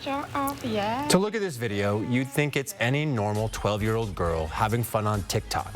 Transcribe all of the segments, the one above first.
Shut up, yeah. To look at this video, you'd think it's any normal 12-year-old girl having fun on TikTok.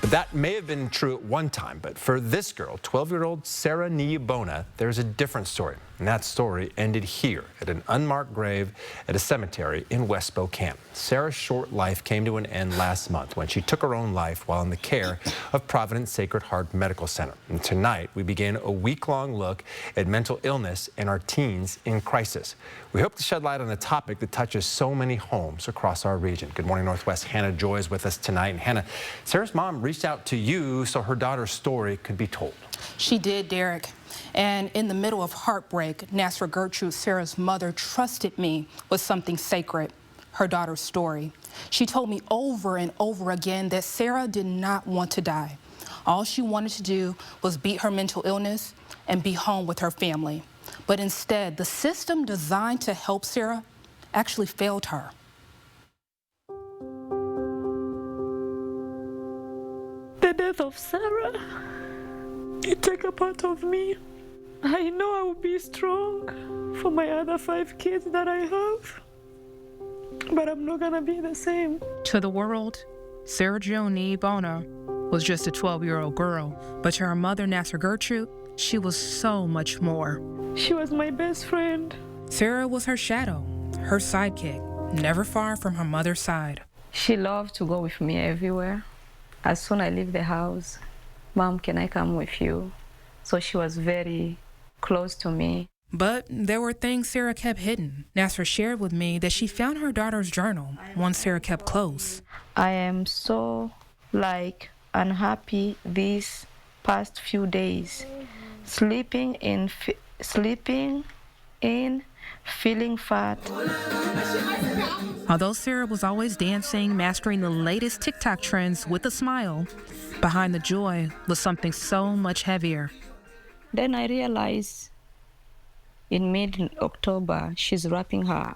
But that may have been true at one time. But for this girl, 12-year-old Sarah Niyibona, there's a different story. And that story ended here at an unmarked grave at a cemetery in West Spokane. Sarah's short life came to an end last month when she took her own life while in the care of Providence Sacred Heart Medical Center. And tonight, we begin a week-long look at mental illness and our teens in crisis. We hope to shed light on a topic that touches so many homes across our region. Good Morning Northwest Hannah Joy is with us tonight. And Hannah, Sarah's mom reached out to you so her daughter's story could be told. She did, Derek. And in the middle of heartbreak, Nasra Gertrude, Sarah's mother, trusted me with something sacred, her daughter's story. She told me over and over again that Sarah did not want to die. All she wanted to do was beat her mental illness and be home with her family. But instead, the system designed to help Sarah actually failed her. The death of Sarah, it took a part of me. I know I will be strong for my other 5 kids that I have, but I'm not gonna be the same. To the world, Sarah Jo Niyibona was just a 12-year-old girl, but to her mother, Nasra Gertrude, she was so much more. She was my best friend. Sarah was her shadow, her sidekick, never far from her mother's side. She loved to go with me everywhere. As soon as I leave the house, Mom, can I come with you? So she was very close to me. But there were things Sarah kept hidden. Nasra shared with me that she found her daughter's journal, one Sarah kept close. I am so unhappy these past few days. Sleeping in, feeling fat. Although Sarah was always dancing, mastering the latest TikTok trends with a smile, behind the joy was something so much heavier. Then I realized in mid-October, she's wrapping her.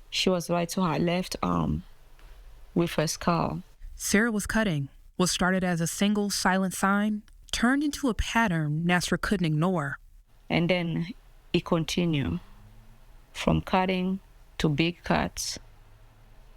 She was right to her left arm with a scar. Sarah was cutting. What started as a single silent sign turned into a pattern Nasra couldn't ignore. And then it continued from cutting to big cuts.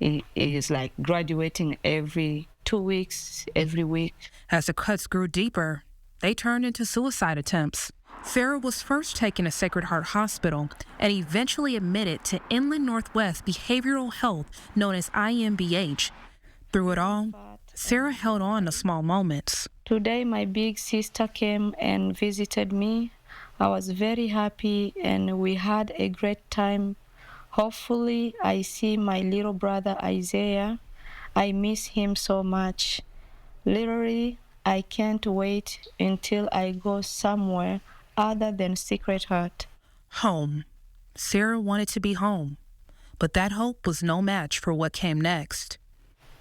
It is like graduating every 2 weeks, every week. As the cuts grew deeper, they turned into suicide attempts. Sarah was first taken to Sacred Heart Hospital and eventually admitted to Inland Northwest Behavioral Health, known as IMBH. Through it all, Sarah held on to small moments. Today, my big sister came and visited me. I was very happy and we had a great time. Hopefully, I see my little brother Isaiah. I miss him so much. Literally, I can't wait until I go somewhere other than Sacred Heart. Home. Sarah wanted to be home, but that hope was no match for what came next.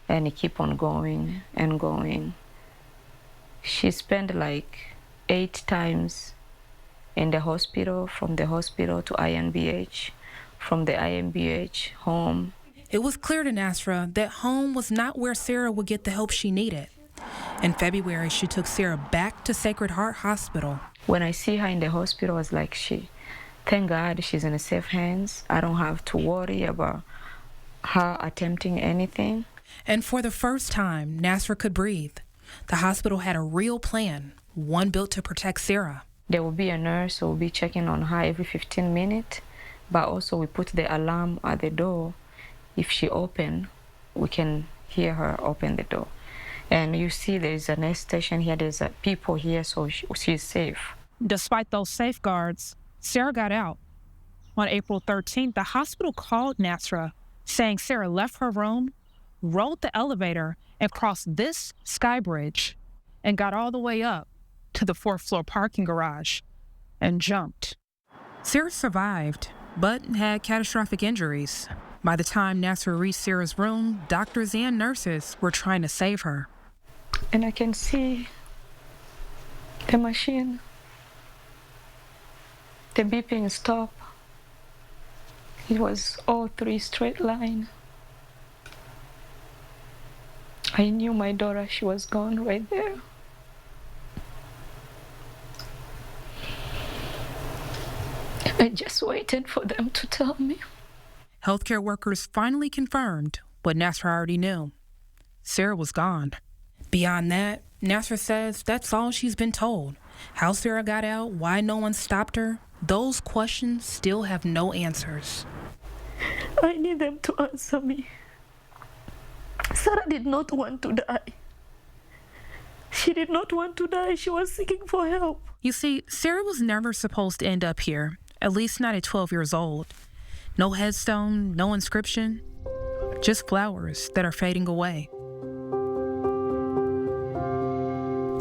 And it keep on going and going. She spent like 8 times in the hospital, from the hospital to IMBH, from the IMBH home. It was clear to Nasra that home was not where Sarah would get the help she needed. In February, she took Sarah back to Sacred Heart Hospital. When I see her in the hospital, I was like, thank God she's in safe hands. I don't have to worry about her attempting anything. And for the first time, Nasra could breathe. The hospital had a real plan, one built to protect Sarah. There will be a nurse who will be checking on her every 15 minutes, but also we put the alarm at the door. If she open, we can hear her open the door. And you see there's a nurse station here, there's people here, so she's safe. Despite those safeguards, Sarah got out. On April 13th, the hospital called Nasra, saying Sarah left her room, rode the elevator, and crossed this sky bridge, and got all the way up to the 4th floor parking garage, and jumped. Sarah survived, but had catastrophic injuries. By the time Nasra reached Sarah's room, doctors and nurses were trying to save her. And I can see the machine, the beeping stop. It was all 3 straight line. I knew my daughter, she was gone right there. I just waited for them to tell me. Healthcare workers finally confirmed what Nasra already knew. Sarah was gone. Beyond that, Nasra says that's all she's been told. How Sarah got out, why no one stopped her, those questions still have no answers. I need them to answer me. Sarah did not want to die. She did not want to die. She was seeking for help. You see, Sarah was never supposed to end up here, at least not at 12 years old. No headstone, no inscription, just flowers that are fading away.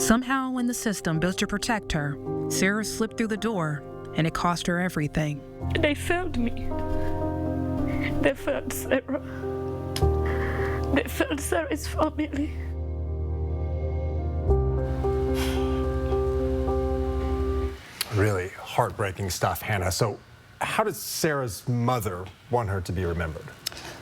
Somehow, when the system built to protect her, Sarah slipped through the door, and it cost her everything. They failed me. They failed Sarah. They failed Sarah's family. Really heartbreaking stuff, Hannah. So how does Sarah's mother want her to be remembered?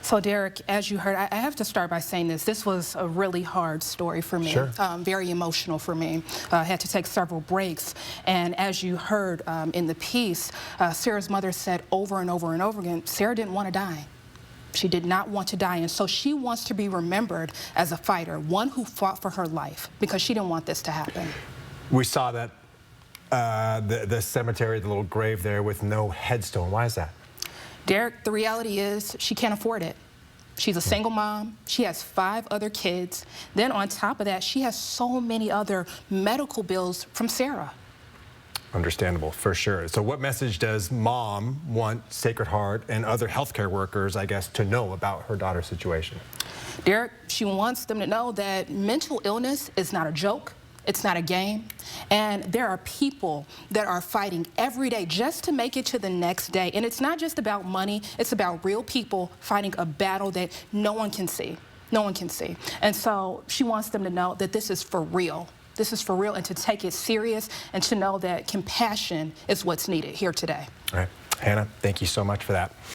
So, Derek, as you heard, I have to start by saying this was a really hard story for me, Sure. Very emotional for me. I had to take several breaks. And as you heard in the piece, Sarah's mother said over and over and over again, Sarah didn't want to die. She did not want to die. And so she wants to be remembered as a fighter, one who fought for her life, because she didn't want this to happen. We saw that the cemetery, the little grave there with no headstone. Why is that? Derek, the reality is she can't afford it. She's a single mom. She has 5 other kids. Then on top of that, she has so many other medical bills from Sarah. Understandable, for sure. So what message does Mom want Sacred Heart and other healthcare workers, I guess, to know about her daughter's situation? Derek, she wants them to know that mental illness is not a joke. It's not a game. And there are people that are fighting every day just to make it to the next day. And it's not just about money. It's about real people fighting a battle that no one can see. No one can see. And so she wants them to know that this is for real. This is for real, and to take it serious and to know that compassion is what's needed here today. All right. Hannah, thank you so much for that.